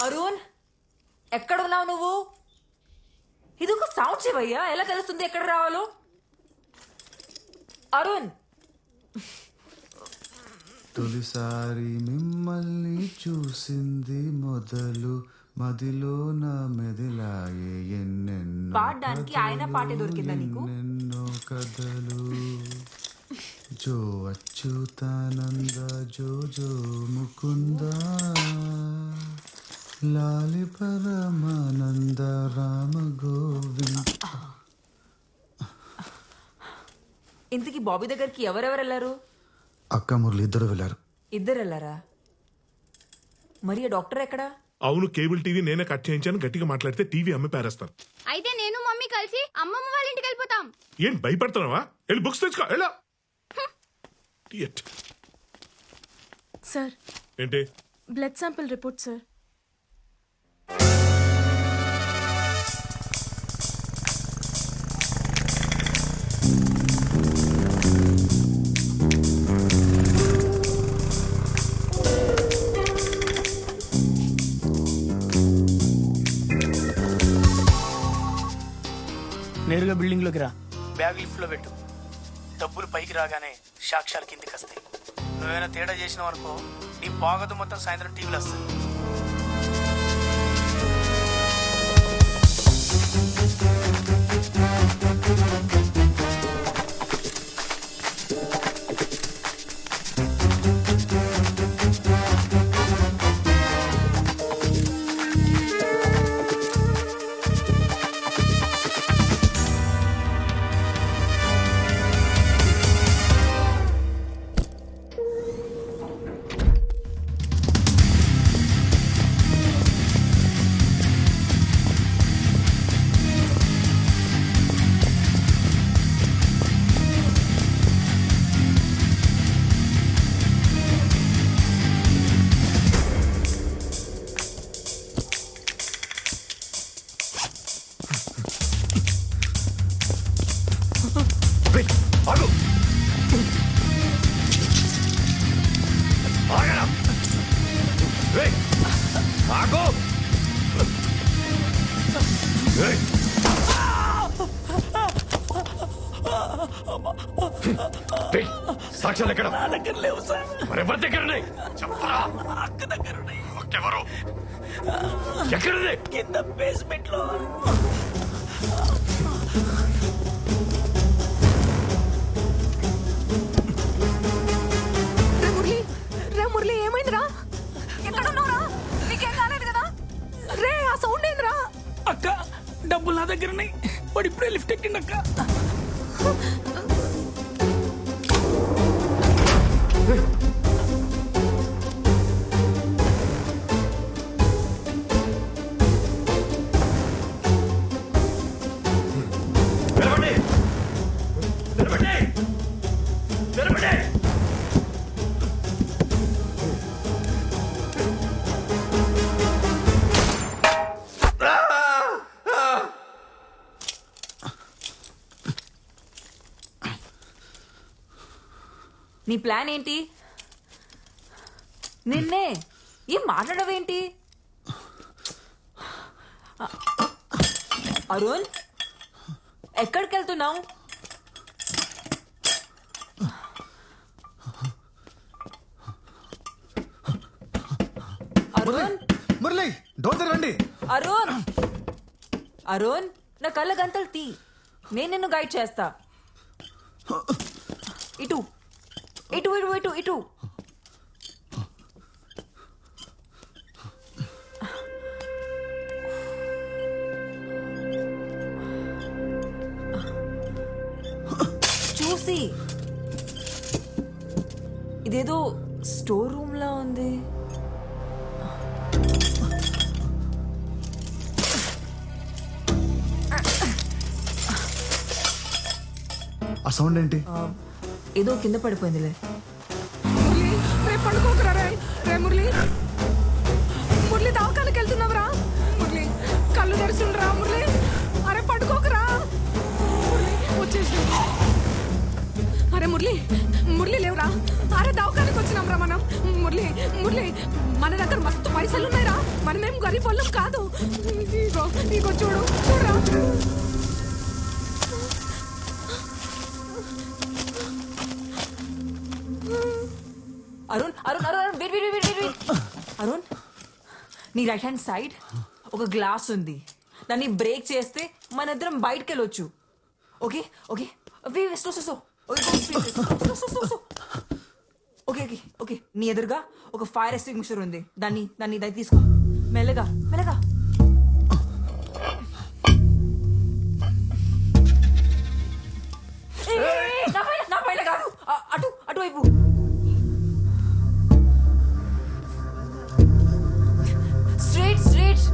అరుణ్, ఎక్కడున్నావు నువ్వు? ఇదొక సౌండ్ చెవయ్యా, ఎలా తెలుస్తుంది ఎక్కడ రావాలో? అరుణ్, తొలిసారి మిమ్మల్ని చూసింది మొదలు మదిలో నా మెదిలాయే ఎన్నెన్నో పాడడానికి ఆయన పాటే దొరికిందా నీకు? ఎన్నెన్నో కథలు జో అచ్యుతానంద జో జో ముకుంద లాలి పరమానంద రామ గోవింద. ఇంతకీ బాబీ దగ్గరికి ఎవరెవరు వెళ్ళారు? అక్క మురళి ఇద్దరు వెళ్ళారు. ఇద్దరు వెళ్ళారా? మరి ఆ డాక్టర్ ఎక్కడా? అవును, కేబుల్ టీవీ నేనే కట్ చేయించాను. గట్టిగా మాట్లాడితే టీవీ అమ్మి పారేస్తాను. అయితే నేను మమ్మీ కలిసి అమ్మమ్మ వాళ్ళ ఇంటికి వెళ్ళిపోతాం. ఏం భయపడుతున్నావా? వెళ్ళి బుక్స్ తెచ్చుకో. ఎలా సార్, ఏంటి? Blood sample report sir. నేరుగా బిల్డింగ్లోకి రా. బ్యాగ్ లిఫ్ట్లో పెట్టు. డబ్బులు పైకి రాగానే సాక్ష్యాలు కిందికి వస్తాయి. నువ్వేమైనా తేడా చేసినావు అనుకో, నీ బాగదు మొత్తం సాయంత్రం టీవీలో వస్తుంది. సాక్ష్యాలు ఎక్కడ? నా దగ్గర లేవు సార్. మరెవరి దగ్గర ఉన్నాయి? చెప్పరా. అక్క దగ్గర ఉన్నాయి. ఎవరు? ఎక్కడుంది? కింద బేస్మెంట్ లో. మురళి, ఏమైందిరా? ఎక్కడున్నావురా? నీకేం కాలేదు కదా? రే, ఆ సౌండ్ ఏందిరా? అక్క, డబ్బులు నా దగ్గర ఉన్నాయి. వాడు ఇప్పుడే లిఫ్ట్ ఎక్కిండి అక్క. నీ ప్లాన్ ఏంటి? నిన్నే ఏం మాట్లాడవేంటి? అరుణ్, ఎక్కడికి వెళ్తున్నావు? అరుణ్, మురళి డోర్ తెరవండి. అరుణ్, అరుణ్, నా కళ్ళ గంతలు తీ. నేను నిన్ను గైడ్ చేస్తా. ఇటు ఇటు ఇటు ఇటు ఇటు. చూసి, ఇదేదో స్టోర్ రూమ్ లా ఉంది. ఆ సౌండ్ ఏంటి? ఏదో కింద పడిపోయిందిలే. మురళి, రేపు పడుకోకరా. రే మురళి, మురళి దవాఖానకి వెళ్తున్నావురా? మురళి, కళ్ళు తెరుచుండ్రా మురళి. అరే పడుకోకరా మురళి, వచ్చేసి. అరే మురళి, మురళి లేవురా. అరే దవాఖానకి వచ్చినాం రా మనం. మురళి, మురళి, మన దగ్గర మస్తు పైసలు ఉన్నాయిరా. మనమేం గరీబ్ వాళ్ళం కాదు. ఇగో చూడరా. అరుణ్ అరుణ్ అరుణ్ వెయిట్ అరుణ్, నీ రైట్ హ్యాండ్ సైడ్ ఒక గ్లాస్ ఉంది. దాన్ని బ్రేక్ చేస్తే మన ఇద్దరం బయటకు వెళ్ళొచ్చు. Okay okay okay okay okay. నీ ఎదురుగా ఒక ఫైర్ ఎక్స్టింగ్విషర్ ఉంది. దాన్ని తీసుకో. మెల్లగా మెల్లగా. నా పైన కాదు, అటువైపు. స్ట్రైట్.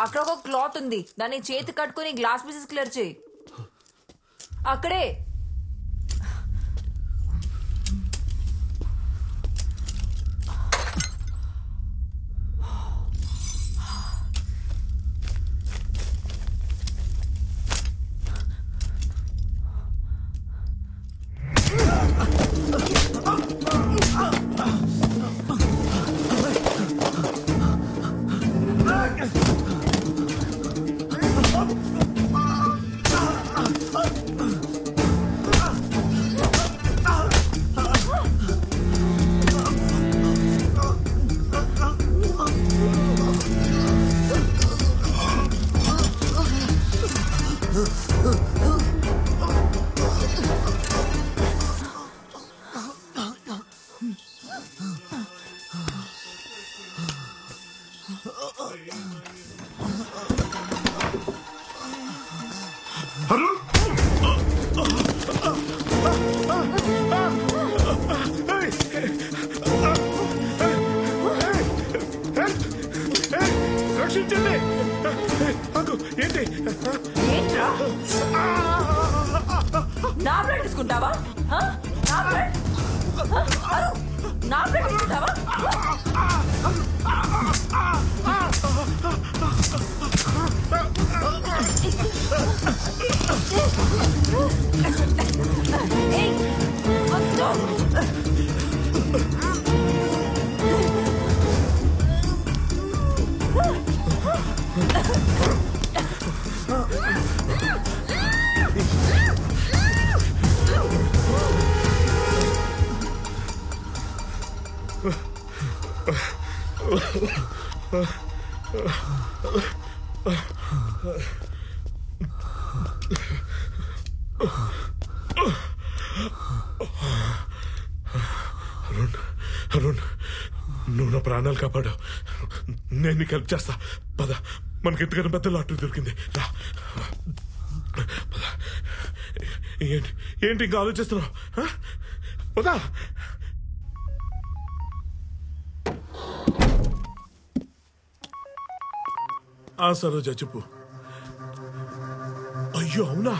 అక్కడ ఒక క్లాత్ ఉంది. దాన్ని చేతి కట్టుకుని గ్లాస్ పీసెస్ క్లియర్ చేయి. అక్కడే. అరుణ్ రక్షించండి. ఏంటి ఏంట్రా? నా బ్లడ్ తీసుకుంటావా? నా బ్లడ్ తీసుకుంటావా? ఏయ్, వద్దు. అరుణ్, నువ్వు నా ప్రాణాలు కాపాడావు. నేను నీకు హెల్ప్ చేస్తా. పద, మనకి ఇంతకన్నా పెద్ద లాటరీ దొరికింది. రా పద. ఏంటి ఇంకా ఆలోచిస్తున్నావు? పదా. సరోజ చెప్పు. అయ్యో అవునా,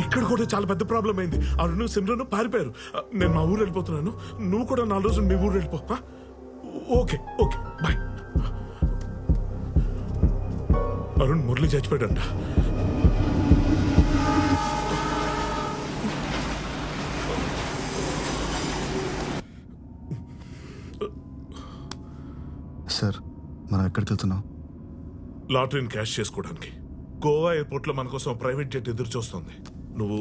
ఇక్కడ కూడా చాలా పెద్ద ప్రాబ్లం అయింది. అరుణ్ సిమ్రన్ పారిపోయారు. నేను మా ఊరు వెళ్ళిపోతున్నాను. నువ్వు కూడా 4 రోజులు మీ ఊరు వెళ్ళిపో. Okay okay bye. Arun Murali చచ్చిపోయాడంట. సార్, మనం ఎక్కడికి వెళ్తున్నాం? లాటరీని క్యాష్ చేసుకోవడానికి. గోవా ఎయిర్పోర్ట్ లో మన కోసం ప్రైవేట్ జెట్ ఎదురు చూస్తుంది. నువ్వు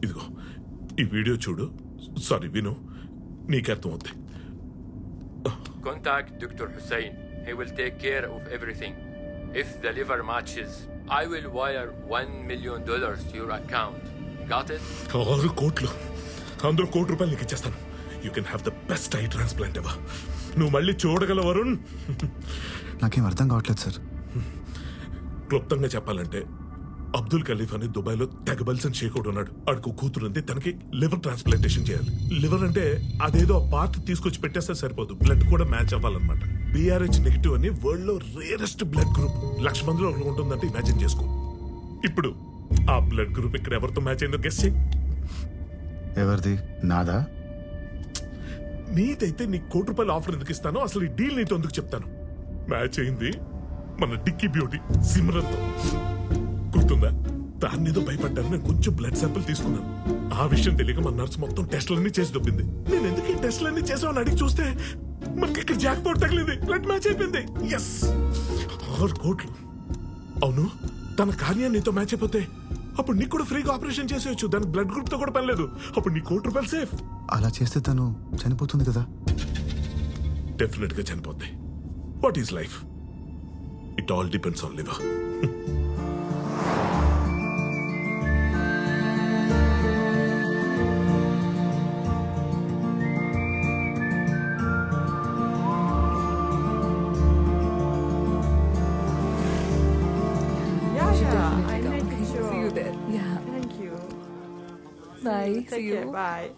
ఇదిగో ఈ వీడియో చూడు. సారీ విను, నీకు అర్థం అవుతాయి. Contact Dr. Hussein. He will take care of everything. If the liver matches, I will wire $1 million to your account. Got it? 6 కోట్లు. అందులో ₹1 కోటి నీకు ఇచ్చేస్తాను. You can have the best I transplant ever. నువ్వు మళ్ళీ చూడగల వరుణ్. నాకేం అర్థం కావట్లేదు సార్. క్లుప్తంగా చెప్పాలంటే అబ్దుల్ ఖలీఫ్ అని దుబాయ్లో తెగబల్సన్ షేక్ ఉన్నాడు. ఆడికి కూతురు ఉంది. తనకి లివర్ ట్రాన్స్ప్లాంటేషన్ చేయాలి. లివర్ అంటే అదేదో ఆ పార్ట్ తీసుకొచ్చి పెట్టేస్తే సరిపోదు, బ్లడ్ కూడా మ్యాచ్ అవ్వాలన్నమాట. BRH నెగిటివ్ అని వరల్డ్ లో రేరెస్ట్ బ్లడ్ గ్రూప్. 1,00,000 మందిలో ఒకటి ఉంటుందంటే ఇమాజిన్ చేసుకో. ఇప్పుడు ఆ బ్లడ్ గ్రూప్ ఇక్కడ ఎవరితో మ్యాచ్ అయిందో గెస్ చేయి. ఎవరిది? నాదా? నీదైతే నీ ₹1,00,00,000 ఆఫర్ ఎందుకు ఇస్తానో, అసలు ఈ డీల్ నీతో ఎందుకు చెప్తాను. మ్యాచ్ అయింది మన డిక్కీ బ్యూటీ సిమ్రన్తో. గుర్తుందా? దాన్ని ఏదో భయపడ్డాను. నేను కొంచెం బ్లడ్ శాంపిల్ తీసుకున్నాను. ఆ విషయం తెలియక మన నర్స్ మొత్తం టెస్టులన్నీ చేసి దొబ్బింది. నేను ఎందుకు ఈ టెస్టులన్నీ చేసామని అడిగి చూస్తే మనకి ఇక్కడ జాక్ పౌట్ తగిలింది. బ్లడ్ మ్యాచ్ అయిపోయింది. ఎస్, 6 కోట్లు. అవును, తన కార్యాన్ని నీతో మ్యాచ్ అయిపోతే అప్పుడు నీకు కూడా ఫ్రీగా ఆపరేషన్ చేసేయచ్చు. దానికి బ్లడ్ గ్రూప్ తో కూడా పని లేదు. అప్పుడు నీ ₹1,00,00,000 సేఫ్. అలా చేస్తే తను చనిపోతుంది కదా? డెఫినెట్ గా చనిపోద్ది. What is life? It all depends on liver. See you there. Yeah. Thank you. Bye. Take See you. care. Bye.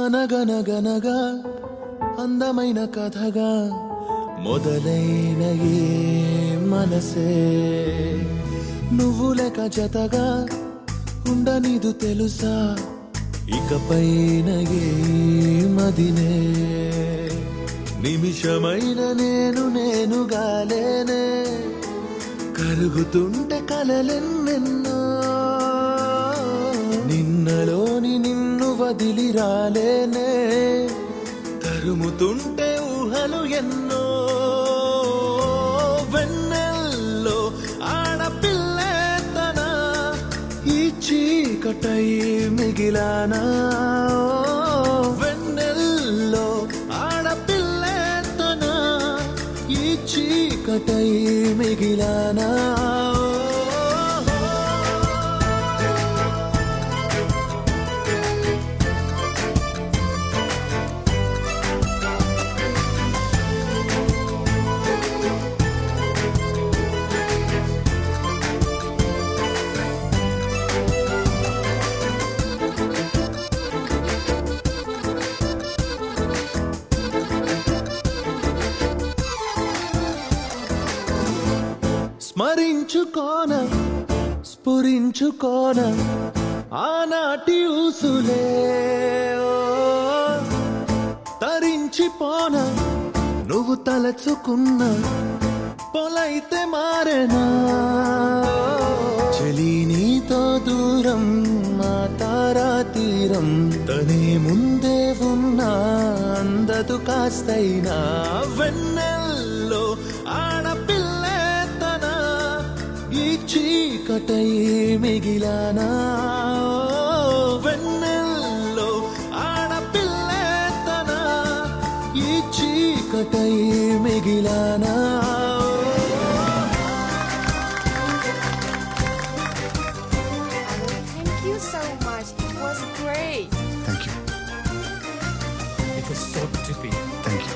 అనగనగనగా అందమైన కథగా మొదలైన ఏ మనసే నువ్వు లేక జతగా ఉండనిదు తెలుసా ఇకపైన ఏ మదినే నిమిషమైన నేనుగా లేనే కరుగుతుంటే కలలెన్నెన్నో నిన్నలోని నిన్ను వదిలి రాలేనే తరుముతుంటే ఊహలు ఎన్నో వెన్నెల్లో ఆడపిల్లే తన ఈ చీకటై మిగిలానా వెన్నెల్లో ఆడపిల్లే తన ఈ చీకటై మిగిలానా స్మరించుకోన స్ఫురించుకోన ఆనాటి ఊసులే తరించిపోన నువ్వు తలచుకున్న పొలైతే మారేనా చెలి నీతో దూరం మా తారా తీరం తనే ముందే ఉన్నా అందదు కాస్తైనా వెన్నెల్లో ఆడపిల్లే తన ఈ చీకటై మిగిలానా వెన్నెల్లో ఆడపిల్లే తన ఈ చీకటై మిగిలానా Thank you so much. It was great. Thank you. It was so trippy. Thank you.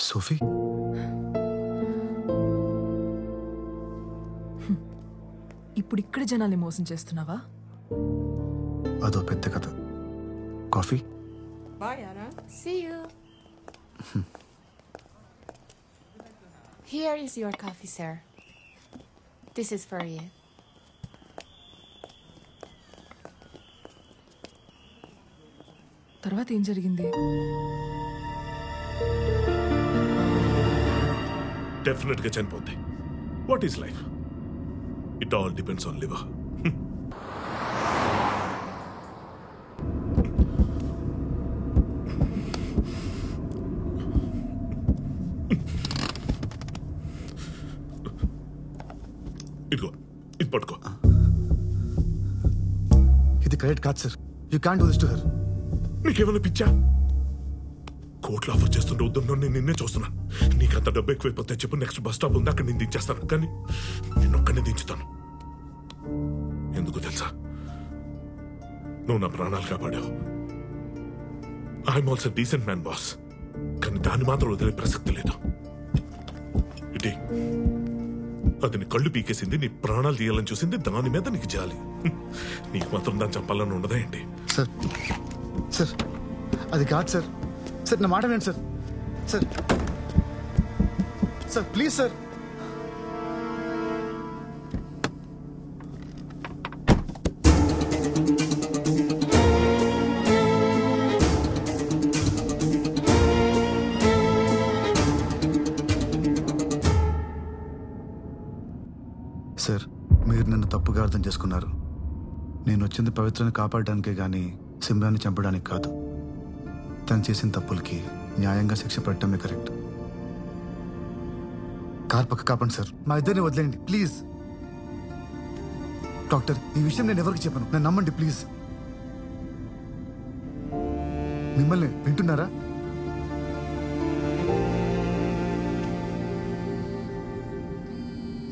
Sophie, ఇప్పుడు ఇక్కడ జనాల్ని మోసం చేస్తున్నావా? అదో పెద్ద కథ. Coffee? Bye, Anna. See you. Here is your coffee, sir. This is for you. తర్వాత ఏం జరిగింది? డెఫినెట్ గా చనిపోద్ది. What is life? It all depends on liver. ఇదిగో, ఇది పట్టుకో. ఇది కరెక్ట్ కాదు sir. You can do this to her. నీకేమైనా పిచ్చా? కోట్లు ఆఫర్ చేస్తుంటే వద్దున్నా నేను నిన్నే చూస్తున్నాను. నీకు అంత డబ్బు ఎక్కువైపోతే చెప్పు, నెక్స్ట్ బస్ స్టాప్ ఉంది, అక్కడ నేను దించేస్తాను. కానీ నేను ఒక్కనే దించుతాను. ఎందుకు తెలుసా? నువ్వు నా ప్రాణాలు కాపాడావు. I'm also decent man boss. కానీ దాన్ని మాత్రం వదిలే ప్రసక్తి లేదు. ఇటీ అది నీ కళ్ళు పీకేసింది, నీ ప్రాణాలు తీయాలని చూసింది, దాని మీద నీకు జాలి. నీకు మాత్రం దాన్ని చంపాలని ఉండదా ఏంటి? సార్ సార్ అది కాదు సార్. సార్ నా మాట వినండి sir. Sir sir please sir. Sir మీరు నన్ను తప్పుగా అర్థం చేసుకున్నారు. నేను వచ్చింది పవిత్రని కాపాడడానికే గానీ సిమ్రాన్ని చంపడానికి కాదు. తను చేసిన తప్పులకి న్యాయంగా శిక్ష పడటమే కరెక్ట్. కార్ పక్క కాపండి సార్. మా ఇద్దరిని వదిలేయండి ప్లీజ్. డాక్టర్ ఈ విషయం నేను ఎవరికి చెప్పను, నన్ను నమ్మండి ప్లీజ్. మిమ్మల్ని వింటున్నారా?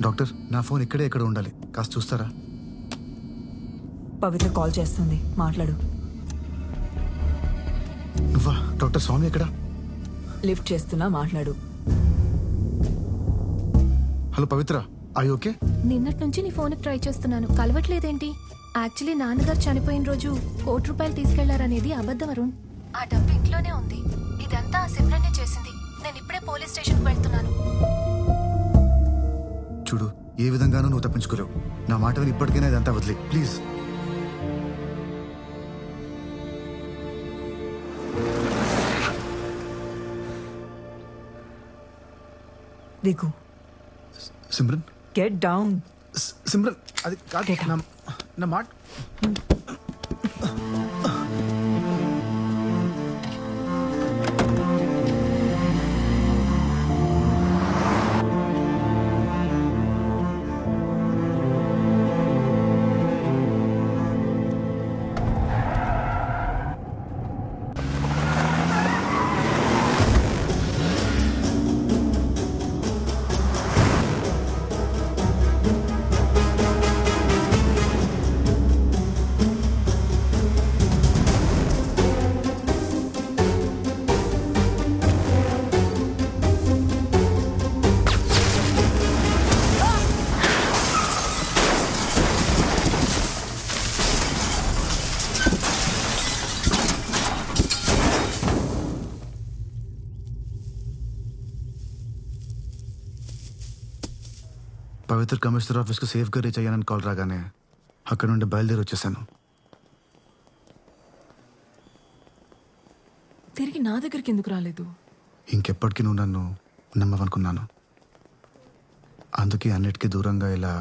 డాక్టర్ నా ఫోన్ ఇక్కడే ఎక్కడ ఉండాలి, కాస్త చూస్తారా? పవిత్ర కాల్ చేస్తుంది, మాట్లాడు. నువ్వా? డాక్టర్ స్వామి ఎక్కడ? లిఫ్ట్ చేస్తున్నా, మాట్లాడు. Hello Pavitra, I okay? నిన్నటి నుంచి నీ ఫోన్కి ట్రై చేస్తున్నాను, కలవట్లేదేంటి? యాక్చువల్లీ నాన్నగారు చనిపోయిన రోజు ₹1,00,000 తీసుకెళ్లారనేది అబద్ధం అరుణ్. ఆ డబ్బు ఇంట్లోనే ఉంది. ఇదంతా ఆ సిమ్రన్నే చేసింది. నేను ఇప్పుడే పోలీస్ స్టేషన్కి వెళ్తున్నాను. చూడు, ఏ విధంగానూ నువ్వు తప్పించుకోలేవు. నా మాట విని ఇప్పటికైనా ఇదంతా వదిలే ప్లీజ్. దిగు. Simran get down. సిమ్రన్ అది కాదు, నా మాట. పవిత్ర కమిషనర్ ఆఫీస్కి సేఫ్గా రీచ్ అయ్యానని కాల్ రాగానే అక్కడ నుండి బయలుదేరి వచ్చేసాను. తిరిగి నా దగ్గరికి ఎందుకు రాలేదు? ఇంకెప్పటికీ నువ్వు నన్ను నమ్మవనుకున్నాను. అందుకే అన్నిటికీ దూరంగా ఇలా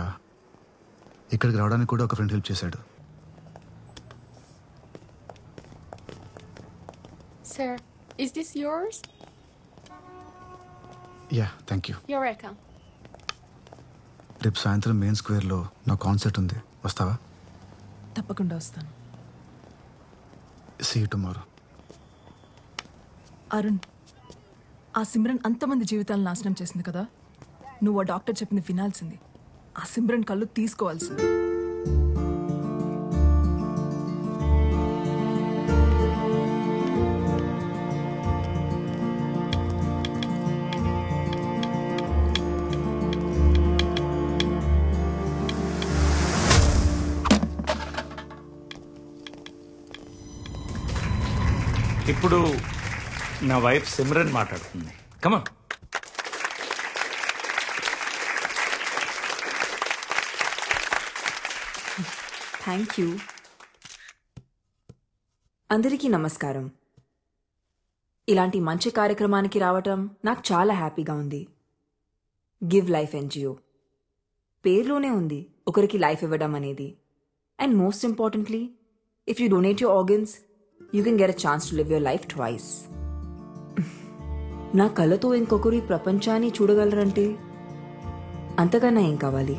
ఇక్కడికి రావడానికి కూడా ఒక ఫ్రెండ్ హెల్ప్ చేశాడు. Sir, is this yours? Yeah thank you. You're welcome. రేపు సాయంత్రం మెయిన్ స్క్వేర్లో నా కాన్సర్ట్ ఉంది, వస్తావా? తప్పకుండా వస్తాను. See you tomorrow. అరుణ్, ఆ సిమ్రన్ అంతమంది జీవితాలను నాశనం చేసింది కదా. నువ్వు ఆ డాక్టర్ చెప్పింది వినాల్సింది. ఆ సిమ్రన్ కళ్ళు తీసుకోవాల్సింది. ఇప్పుడు నా వైఫ్ సిమ్రన్ మాట్లాడుతుంది. కమాన్. Thank you. అందరికీ నమస్కారం. ఇలాంటి మంచి కార్యక్రమానికి రావటం నాకు చాలా హ్యాపీగా ఉంది. గివ్ లైఫ్ ఎన్జిఓ పేరులోనే ఉంది ఒకరికి లైఫ్ ఇవ్వడం అనేది. And most importantly, if you donate your organs you can get a chance to live your life twice. నా కళ్ళతో ఇంకొకరు ఈ ప్రపంచాన్ని చూడగలరంటే అంతకన్నా ఏం కావాలి?